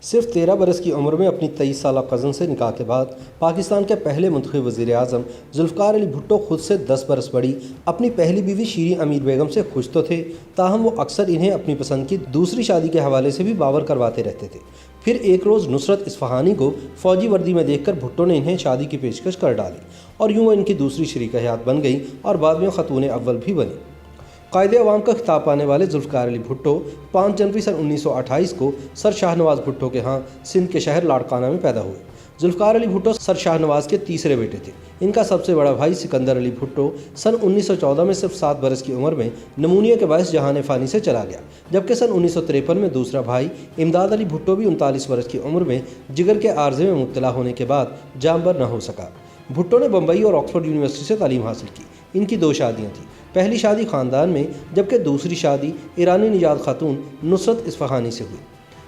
صرف 13 برس کی عمر میں اپنی 23 سالہ کزن سے نکاح کے بعد پاکستان کے پہلے منتخب وزیر اعظم ذوالفقار علی بھٹو خود سے 10 برس بڑی اپنی پہلی بیوی شیریں امیر بیگم سے خوش تو تھے، تاہم وہ اکثر انہیں اپنی پسند کی دوسری شادی کے حوالے سے بھی باور کرواتے رہتے تھے۔ پھر ایک روز نصرت اصفہانی کو فوجی وردی میں دیکھ کر بھٹو نے انہیں شادی کی پیشکش کر ڈالی اور یوں وہ ان کی دوسری شریک حیات بن گئی اور بعد میں خاتون اول بھی بنی۔ قائد عوام کا خطاب پانے والے ذوالفقار علی بھٹو 5 جنوری سن 1928 کو سر شاہنواز بھٹو کے ہاں سندھ کے شہر لاڑکانہ میں پیدا ہوئے۔ ذوالفقار علی بھٹو سر شاہنواز کے تیسرے بیٹے تھے۔ ان کا سب سے بڑا بھائی سکندر علی بھٹو سن 1914 میں صرف 7 برس کی عمر میں نمونیا کے باعث جہان فانی سے چلا گیا، جبکہ سن 1953 میں دوسرا بھائی امداد علی بھٹو بھی 39 برس کی عمر میں جگر کے عارضے میں مبتلا ہونے کے بعد جانبر نہ ہو سکا۔ بھٹو نے بمبئی اور آکسفورڈ یونیورسٹی سے تعلیم حاصل کی۔ ان کی 2 شادیاں تھیں، پہلی شادی خاندان میں جبکہ دوسری شادی ایرانی نژاد خاتون نصرت اصفہانی سے ہوئی۔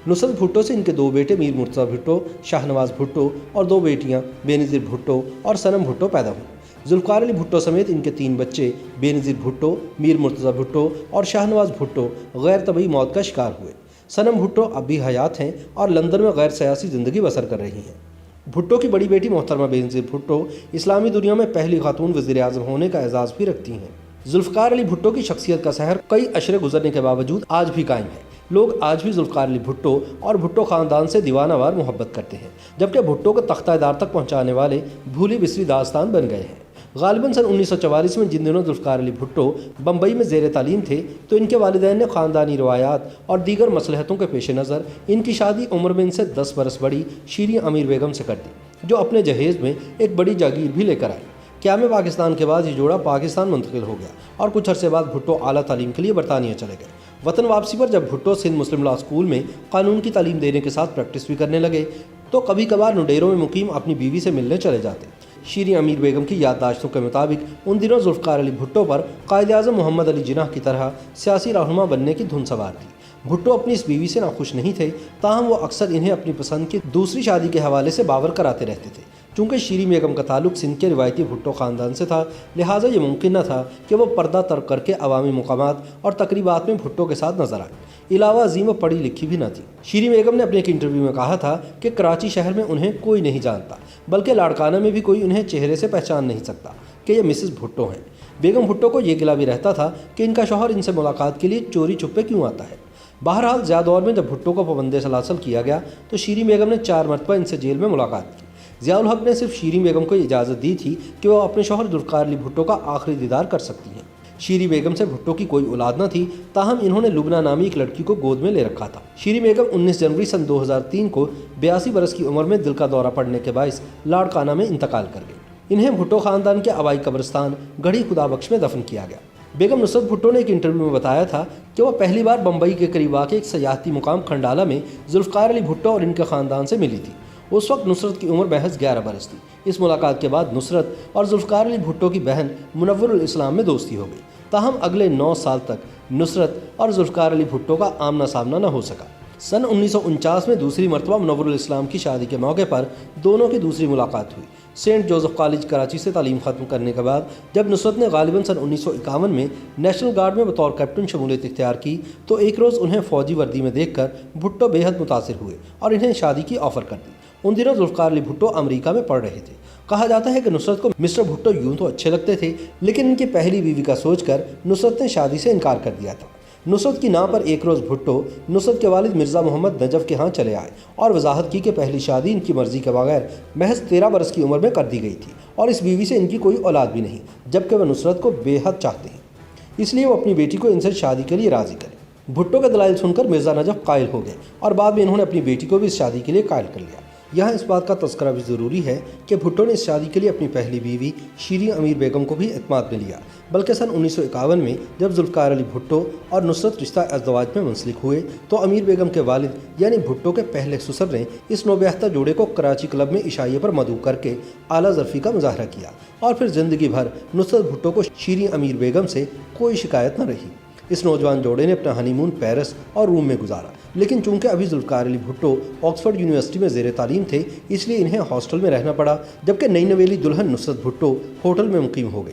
نصرت بھٹو سے ان کے 2 بیٹے میر مرتضیٰ بھٹو، شاہنواز بھٹو اور 2 بیٹیاں بے نظیر بھٹو اور صنم بھٹو پیدا ہوئیں۔ ذوالفقار علی بھٹو سمیت ان کے 3 بچے بے نظیر بھٹو، میر مرتضیٰ بھٹو اور شاہنواز بھٹو غیر طبعی موت کا شکار ہوئے۔ صنم بھٹو اب بھی حیات ہیں اور لندن میں غیر سیاسی زندگی بسر کر رہی ہیں۔ بھٹو کی بڑی بیٹی محترمہ بے نظیر بھٹو اسلامی دنیا میں پہلی خاتون وزیر اعظم ہونے کا اعزاز بھی رکھتی ہیں۔ ذوالفقار علی بھٹو کی شخصیت کا سحر کئی عشرے گزرنے کے باوجود آج بھی قائم ہے۔ لوگ آج بھی ذوالفقار علی بھٹو اور بھٹو خاندان سے دیوانہ وار محبت کرتے ہیں، جبکہ بھٹو کو تختہ دار تک پہنچانے والے بھولی بسری داستان بن گئے ہیں۔ غالباً سن 1944 میں جن دنوں ذوالفقار علی بھٹو بمبئی میں زیر تعلیم تھے تو ان کے والدین نے خاندانی روایات اور دیگر مصلحتوں کے پیش نظر ان کی شادی عمر میں ان سے 10 برس بڑی شیریں امیر بیگم سے کر دی، جو اپنے جہیز میں ایک بڑی جاگیر بھی لے کر آئی۔ قیام پاکستان کے بعد یہ جوڑا پاکستان منتقل ہو گیا اور کچھ عرصے بعد بھٹو اعلیٰ تعلیم کے لیے برطانیہ چلے گئے۔ وطن واپسی پر جب بھٹو سندھ مسلم لاء اسکول میں قانون کی تعلیم دینے کے ساتھ پریکٹس بھی کرنے لگے تو کبھی کبھار نڈیروں میں مقیم اپنی بیوی سے ملنے چلے جاتے۔ شیریں امیر بیگم کی یادداشتوں کے مطابق ان دنوں ذوالفقار علی بھٹو پر قائد اعظم محمد علی جناح کی طرح سیاسی رہنما بننے کی دھن سوار تھی۔ بھٹو اپنی اس بیوی سے ناخوش نہیں تھے، تاہم وہ اکثر انہیں اپنی پسند کی دوسری شادی کے حوالے سے باور کراتے رہتے تھے۔ چونکہ شیریں بیگم کا تعلق سندھ کے روایتی بھٹو خاندان سے تھا، لہٰذا یہ ممکن نہ تھا کہ وہ پردہ ترک کر کے عوامی مقامات اور تقریبات میں بھٹو کے ساتھ نظر آئے۔ علاوہ ازیں وہ پڑھی لکھی بھی نہ تھی۔ شیریں بیگم نے اپنے ایک انٹرویو میں کہا تھا کہ کراچی شہر میں انہیں کوئی نہیں جانتا، بلکہ لاڑکانہ میں بھی کوئی انہیں چہرے سے پہچان نہیں سکتا کہ یہ مسز بھٹو ہیں۔ بیگم بھٹو کو یہ گلہ بھی رہتا تھا کہ ان کا شوہر ان سے ملاقات کے لیے چوری چھپے کیوں آتا ہے۔ بہرحال ضیاء دور میں جب بھٹو کو پابند سلاسل کیا گیا تو شیریں بیگم نے 4 مرتبہ ان سے جیل میں ملاقات کی۔ ضیاء الحق نے صرف شیریں بیگم کو اجازت دی تھی کہ وہ اپنے شوہر ذوالفقار علی بھٹو کا آخری دیدار کر سکتی ہیں۔ شیریں بیگم سے بھٹو کی کوئی اولاد نہ تھی، تاہم انہوں نے لبنہ نامی ایک لڑکی کو گود میں لے رکھا تھا۔ شیریں بیگم 19 جنوری سن 2003 کو 82 برس کی عمر میں دل کا دورہ پڑنے کے باعث لاڑکانہ میں انتقال کر گئی۔ انہیں بھٹو خاندان کے آبائی قبرستان گڑھی خدا بخش میں دفن کیا گیا۔ بیگم نصرت بھٹو نے ایک انٹرویو میں بتایا تھا کہ وہ پہلی بار بمبئی کے قریب واقع ایک سیاحتی مقام کھنڈالہ میں ذوالفقار علی بھٹو اور ان کے خاندان سے ملی تھی۔ اس وقت نصرت کی عمر محض 11 برس تھی۔ اس ملاقات کے بعد نصرت اور ذوالفقار علی بھٹو کی بہن منور الاسلام میں دوستی ہو گئی، تاہم اگلے 9 سال تک نصرت اور ذوالفقار علی بھٹو کا آمنا سامنا نہ ہو سکا۔ سن 1949 میں دوسری مرتبہ منور الاسلام کی شادی کے موقع پر دونوں کی دوسری ملاقات ہوئی۔ سینٹ جوزف کالج کراچی سے تعلیم ختم کرنے کے بعد جب نصرت نے غالباً سن 1951 میں نیشنل گارڈ میں بطور کیپٹن شمولیت اختیار کی تو ایک روز انہیں فوجی وردی میں دیکھ کر بھٹو بے حد متاثر ہوئے اور انہیں شادی کی آفر کر دی۔ ان دنوں ذوالفقار علی بھٹو امریکہ میں پڑھ رہے تھے۔ کہا جاتا ہے کہ نصرت کو مسٹر بھٹو یوں تو اچھے لگتے تھے، لیکن ان کی پہلی بیوی کا سوچ کر نصرت نے شادی سے انکار کر دیا تھا۔ نصرت کی ناں پر ایک روز بھٹو نصرت کے والد مرزا محمد نجف کے ہاں چلے آئے اور وضاحت کی کہ پہلی شادی ان کی مرضی کے بغیر محض 13 برس کی عمر میں کر دی گئی تھی اور اس بیوی سے ان کی کوئی اولاد بھی نہیں، جبکہ وہ نصرت کو بے حد چاہتے ہیں، اس لیے وہ اپنی بیٹی کو ان سے شادی کے لیے راضی کریں۔ بھٹو کے دلائل سن کر مرزا نجف قائل ہو گئے اور بعد میں انہوں نے اپنی بیٹی کو بھی اس شادی کے لیے قائل کر لیا۔ یہاں اس بات کا تذکرہ بھی ضروری ہے کہ بھٹو نے اس شادی کے لیے اپنی پہلی بیوی شیریں امیر بیگم کو بھی اعتماد میں لیا، بلکہ سن 1951 میں جب ذوالفقار علی بھٹو اور نصرت رشتہ ازدواج میں منسلک ہوئے تو امیر بیگم کے والد یعنی بھٹو کے پہلے سسر نے اس نوبیافتہ جوڑے کو کراچی کلب میں عشائیے پر مدعو کر کے اعلیٰ ظرفی کا مظاہرہ کیا اور پھر زندگی بھر نصرت بھٹو کو شیریں امیر بیگم سے کوئی شکایت نہ رہی۔ اس نوجوان جوڑے نے اپنا ہنی مون پیرس اور روم میں گزارا، لیکن چونکہ ابھی ذوالفقار علی بھٹو آکسفورڈ یونیورسٹی میں زیر تعلیم تھے اس لیے انہیں ہاسٹل میں رہنا پڑا، جبکہ نئی نویلی دلہن نصرت بھٹو ہوٹل میں مقیم ہو گئی۔